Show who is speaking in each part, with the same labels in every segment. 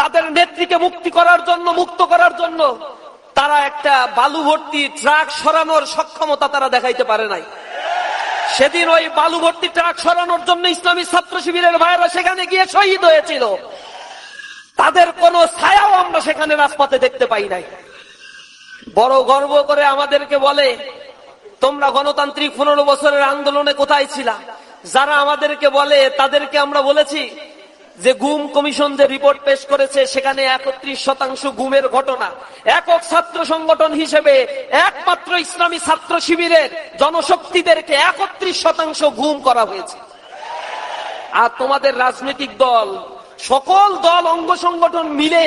Speaker 1: তাদের নেত্রীকে মুক্ত করার জন্য তারা একটা বালু ভর্তি ট্রাক সরানোর সক্ষমতা তারা দেখাইতে পারে নাই। সেদিন ওই বালু ভর্তি ট্রাক সরানোর জন্য ইসলামী ছাত্র শিবিরের ভাইয়েরা সেখানে গিয়ে শহীদ হয়েছিল। তাদের কোনো ছায়াও আমরা সেখানে রাজপথে দেখতে পাই নাই। বড় গর্ব করে আমাদেরকে বলে, তোমরা গণতান্ত্রিক 15 বছরের আন্দোলনে কোথায় ছিলা? যারা আমাদেরকে বলে তাদেরকে আমরা বলেছি যে গুম কমিশন যে রিপোর্ট পেশ করেছে সেখানে 31% গুমের ঘটনা। একক ছাত্র সংগঠন হিসেবে একমাত্র ইসলামী ছাত্র শিবিরের জনশক্তিদেরকে 31% গুম করা হয়েছে। আর তোমাদের রাজনৈতিক দল, সকল দল অঙ্গ সংগঠন মিলে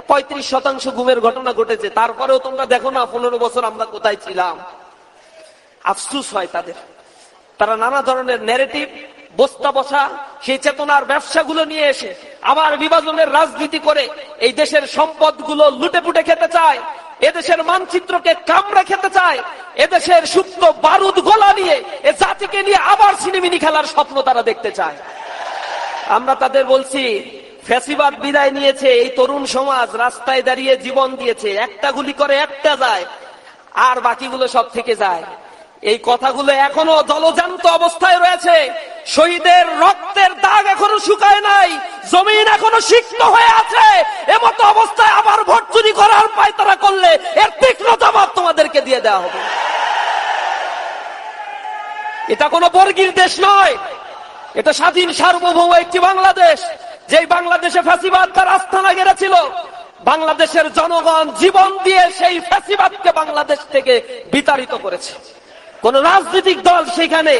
Speaker 1: 35% গুমের ঘটনা ঘটেছে। তারপরেও তোমরা দেখো না 15 বছর আমরা কোথায় ছিলাম। আফসোস হয় তাদের। তারা নানা ধরনের ন্যারেটিভ, বস্তা বসা, সেই চেতনার ব্যবসাগুলো নিয়ে এসে আবার বিভাজনের রাজনীতি করে এই দেশের সম্পদগুলো লুটে পুটে খেতে চায়, এদেশের মানচিত্রকে কামড়ে খেতে চায়, এদেশের সুপ্ত বারুদ গোলা নিয়ে এ জাতিকে নিয়ে আবার সিনেমিনি খেলার স্বপ্ন তারা দেখতে চায়। আমরা তাদের বলছি, ফ্যাসিবাদ বিদায় নিয়েছে, এই তরুণ সমাজ রাস্তায় দাঁড়িয়ে জীবন দিয়েছে, একটা গুলি করে একটা যায় আর বাকিগুলো সব থেকে যায়। এই কথাগুলো এখনো জলজান্ত অবস্থায় রয়েছে। শহীদের রক্তের দাগ এখনো শুকায় নাই, জমিন এখনো সিক্ত হয়ে আছে। এমতো অবস্থায় আবার ভোট চুরি করার পায়তারা করলে এর তীক্ষ্ণ জবাব তোমাদেরকে দিয়ে দেওয়া হবে। এটা কোনো বর্গীর দেশ নয়, এটা স্বাধীন সার্বভৌম একটি বাংলাদেশ। যেই বাংলাদেশে ফ্যাসিবাদ তার আস্থানা গেড়েছিল, বাংলাদেশের জনগণ জীবন দিয়ে সেই ফ্যাসিবাদকে বাংলাদেশ থেকে বিতাড়িত করেছে। কোন রাজনৈতিক দল সেখানে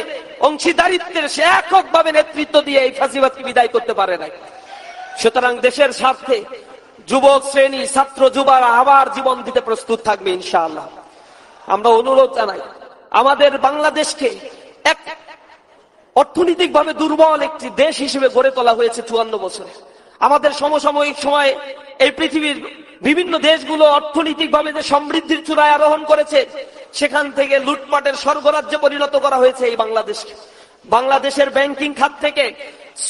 Speaker 1: অংশীদারিত্বের সে এককভাবে নেতৃত্ব দিয়ে এই ফ্যাসিবাদকে বিদায় করতে পারে নাই। সুতরাং দেশের স্বার্থে যুবক শ্রেণী, ছাত্র যুবারা আবার জীবন দিতে প্রস্তুত থাকবে ইনশাআল্লাহ। আমরা অনুরোধ জানাই, আমাদের বাংলাদেশকে এক অর্থনৈতিকভাবে দুর্বল একটি দেশ হিসেবে গড়ে তোলা হয়েছে 54 বছরে। আমাদের সমসাময়িক সময়ে এই পৃথিবীর বিভিন্ন দেশগুলো অর্থনৈতিকভাবে যে সমৃদ্ধির চূড়ায় আরোহণ করেছে, সেখান থেকে লুটপাটের স্বর্গরাজ্যে পরিণত করা হয়েছে এই বাংলাদেশকে। বাংলাদেশের ব্যাংকিং খাত থেকে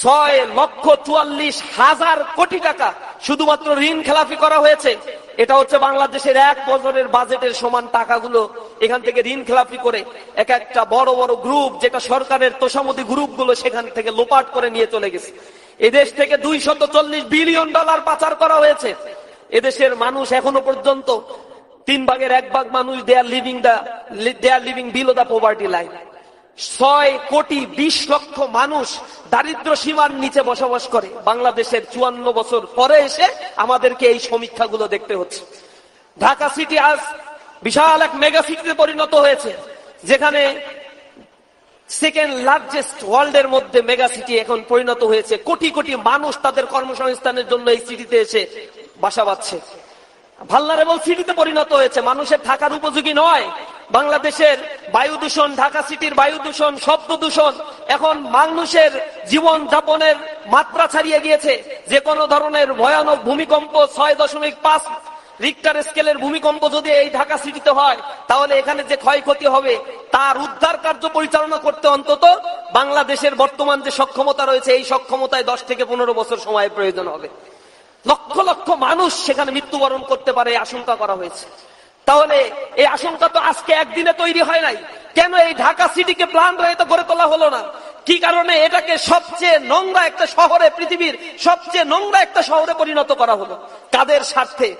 Speaker 1: 6,44,000 কোটি টাকা শুধুমাত্র ঋণ খেলাপি করা হয়েছে। এটা হচ্ছে বাংলাদেশের 1 বছরের বাজেটের সমান টাকাগুলো এখান থেকে ঋণ খেলাপি করে এক একটা বড় বড় গ্রুপ, যেটা সরকারের তোষামোদী গ্রুপগুলো, সেখান থেকে লোপাট করে নিয়ে চলে গেছে। এদেশ থেকে $240 বিলিয়ন পাচার করা হয়েছে। এদেশের মানুষ এখনো পর্যন্ত 1/3 মানুষ they are living below the poverty line. 6,20,00,000 মানুষ দারিদ্র সীমার নিচে বসবাস করে। বাংলাদেশের 54 বছর পরে এসে আমাদেরকে এই সমীক্ষাগুলো দেখতে হচ্ছে। ঢাকা সিটি আজ বিশাল এক মেগা সিটিতে পরিণত হয়েছে, যেখানে সেকেন্ড লার্জেস্ট ওয়ার্ল্ডের মধ্যে মেগা সিটি এখন পরিণত হয়েছে। কোটি কোটি মানুষ তাদের কর্মসংস্থানের জন্য এই সিটিতে এসে বাসা বাঁধছে। ভালনারেবল সিটিতে পরিণত হয়েছে, মানুষের থাকার উপযোগী নয়। বাংলাদেশের বায়ু দূষণ, ঢাকা সিটির বায়ু দূষণ, শব্দ দূষণ এখন মানুষের জীবন যাপনের মাত্রা ছাড়িয়ে গিয়েছে। যে কোনো ধরনের ভয়ানক ভূমিকম্প, 6.5 রিক্টার স্কেলের ভূমিকম্প যদি এই ঢাকা সিটিতে হয়, তাহলে এখানে যে ক্ষয়ক্ষতি হবে তার উদ্ধার কার্য পরিচালনা করতে অন্তত বাংলাদেশের বর্তমান যে সক্ষমতা রয়েছে, এই সক্ষমতায় 10 থেকে 15 বছর সময়ের প্রয়োজন হবে। লক্ষ লক্ষ মানুষ সেখানে মৃত্যুবরণ করতে পারে আশঙ্কা করা হয়েছে। তাহলে এই আশঙ্কা তো আজকে একদিনে তৈরি হয় নাই। কেন এই ঢাকা সিটিকে প্ল্যান হয়ে তো গড়ে তোলা হলো না? কি কারণে এটাকে সবচেয়ে নোংরা একটা শহরে, পৃথিবীর সবচেয়ে নোংরা একটা শহরে পরিণত করা হলো? কাদের স্বার্থে?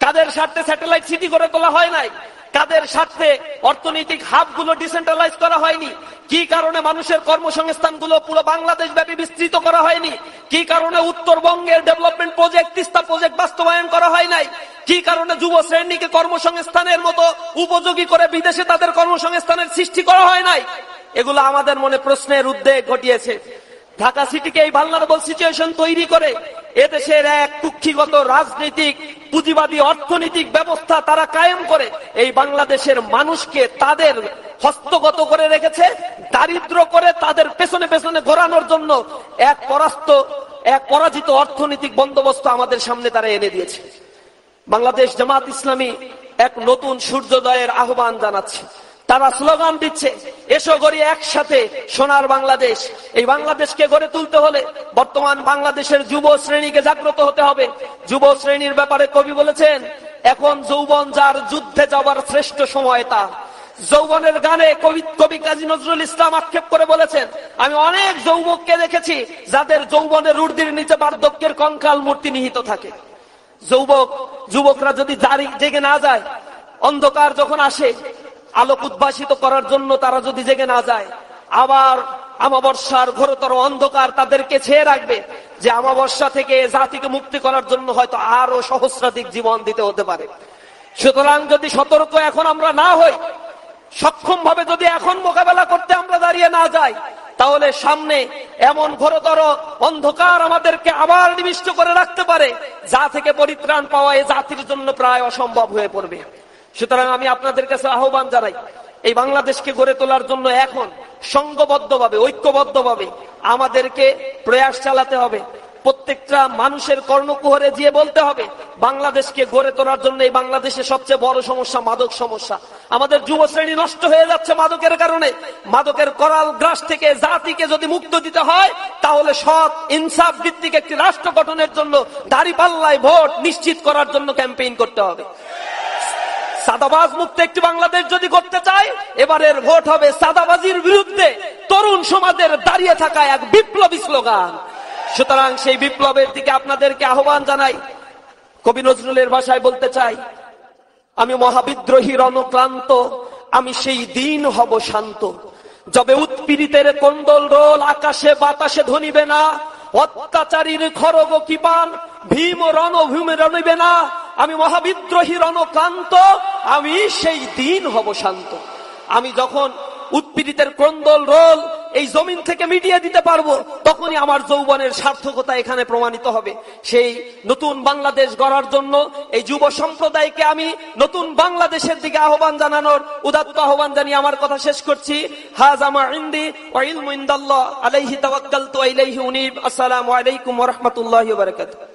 Speaker 1: কাদের স্বার্থে স্যাটেলাইট সিটি গড়ে তোলা হয় নাই? কাদের স্বার্থে অর্থনৈতিক হাবগুলো ডিসেন্ট্রালাইজ করা হয়নি? কি কারণে মানুষের কর্মসংস্থানগুলো পুরো বাংলাদেশ ব্যাপী বিস্তৃত করা হয়নি? কি কারণে উত্তরবঙ্গের ডেভেলপমেন্ট প্রজেক্ট, তিস্তা প্রজেক্ট বাস্তবায়ন করা হয় নাই? কি কারণে যুব শ্রেণীকে কর্মসংস্থানের মতো উপযোগী করে বিদেশে তাদের কর্মসংস্থানের সৃষ্টি করা হয় নাই? এগুলো আমাদের মনে প্রশ্নের উদ্বেগ ঘটিয়েছে। ঢাকা সিটিকে এই ভালনারেবল সিচুয়েশন তৈরি করে এদেশের এক কুক্ষিগত রাজনৈতিক পুঁজিবাদী অর্থনৈতিক ব্যবস্থা তারা কায়েম করে এই বাংলাদেশের মানুষকে তাদের হস্তগত করে রেখেছে, দারিদ্র করে তাদের পেছনে পেছনে ঘোরানোর জন্য এক পরাজিত অর্থনৈতিক বন্দোবস্ত আমাদের সামনে তারা এনে দিয়েছে। বাংলাদেশ জামাত ইসলামী এক নতুন সূর্যোদয়ের আহ্বান জানাচ্ছে। তারা স্লোগান দিচ্ছে, এসো গড়ি একসাথে সোনার বাংলাদেশ। এই বাংলাদেশকে গড়ে তুলতে হলে বর্তমান বাংলাদেশের যুব শ্রেণীকে জাগ্রত হতে হবে। যুব শ্রেণীর ব্যাপারে কবি বলেছেন, এখন যৌবন যার যুদ্ধে যাবার শ্রেষ্ঠ সময় তা। যৌবনের গানে কবি কাজী নজরুল ইসলাম আক্ষেপ করে বলেছেন, আমি অনেক যুবককে দেখেছি যাদের যৌবনের ঊর্ধ্বের নিচে বার্ধক্যের কঙ্কাল মূর্তি নিহিত থাকে। যুবকরা যদি জেগে না যায়, অন্ধকার যখন আসে আলোক উদ্ভাসিত করার জন্য তারা যদি জেগে না যায়, আবার আমাবস্যার ঘোরতর অন্ধকার তাদেরকে ছেয়ে রাখবে, যে আমাবস্যা থেকে জাতিকে মুক্তি করার জন্য হয়তো আরো সহস্রাধিক জীবন দিতে হতে পারে। সুতরাং যদি সতর্ক এখন আমরা না হই, সক্ষম ভাবে যদি এখন মোকাবেলা করতে আমরা দাঁড়িয়ে না যাই, তাহলে সামনে এমন ঘোরতর অন্ধকার আমাদেরকে আবার নিবিষ্ট করে রাখতে পারে, যা থেকে পরিত্রাণ পাওয়া এই জাতির জন্য প্রায় অসম্ভব হয়ে পড়বে। সুতরাং আমি আপনাদের কাছে আহ্বান জানাই, এই বাংলাদেশকে গড়ে তোলার জন্য এখন সংঘবদ্ধভাবে, ঐক্যবদ্ধভাবে আমাদেরকে প্রয়াস চালাতে হবে। প্রত্যেকটা মানুষের কর্ণকুহরে গিয়ে বলতে হবে, বাংলাদেশকে গড়ে তোলার জন্য এই বাংলাদেশের সবচেয়ে বড় সমস্যা মাদক সমস্যা। আমাদের যুব শ্রেণী নষ্ট হয়ে যাচ্ছে মাদকের কারণে। মাদকের করাল গ্রাস থেকে জাতিকে যদি মুক্ত দিতে হয়, তাহলে সৎ ইনসাফ ভিত্তিক একটি রাষ্ট্র গঠনের জন্য দাঁড়িপাল্লায় ভোট নিশ্চিত করার জন্য ক্যাম্পেইন করতে হবে। সাদাবাজ মুক্ত একটি বাংলাদেশ যদি করতে চাই, এবারের ভোট হবে সাদাবাজির বিরুদ্ধে তরুণ সমাজের দাঁড়িয়ে থাকা এক বিপ্লবী স্লোগান। সুতরাং সেই বিপ্লবের দিকে আপনাদেরকে আহ্বান জানাই। কবি নজরুলের ভাষায় বলতে চাই, আমি মহাবিদ্রোহী রণক্লান্ত, আমি সেই দিন হব শান্ত, যবে উৎপীড়িতের কোন্দল রোল আকাশে বাতাসে ধ্বনিবে না, অত্যাচারীর খড়গ কিপান ভীম রণভূমে রণিবে না, আমি মহাবিদ্রোহী রণক্লান্ত, আমি সেই দিন হব শান্ত। আমি যখন উৎপীড়িতের ক্রন্দল রোল এই জমিন থেকে মিটিয়ে দিতে পারবো, তখনই আমার যৌবনের সার্থকতা এখানে প্রমাণিত হবে। সেই নতুন বাংলাদেশ গড়ার জন্য এই যুব সম্প্রদায়কে আমি নতুন বাংলাদেশের দিকে আহ্বান জানানোর উদাত্ত আহ্বান জানিয়ে আমার কথা শেষ করছি। হাযা মা ইনদি ওয়া ইলমু ইনদাল্লাহ আলাইহি তাওয়াক্কালতু ওয়া ইলাইহি উনীব। আসসালামু আলাইকুম ওয়া রাহমাতুল্লাহি ওয়া বারাকাতুহু।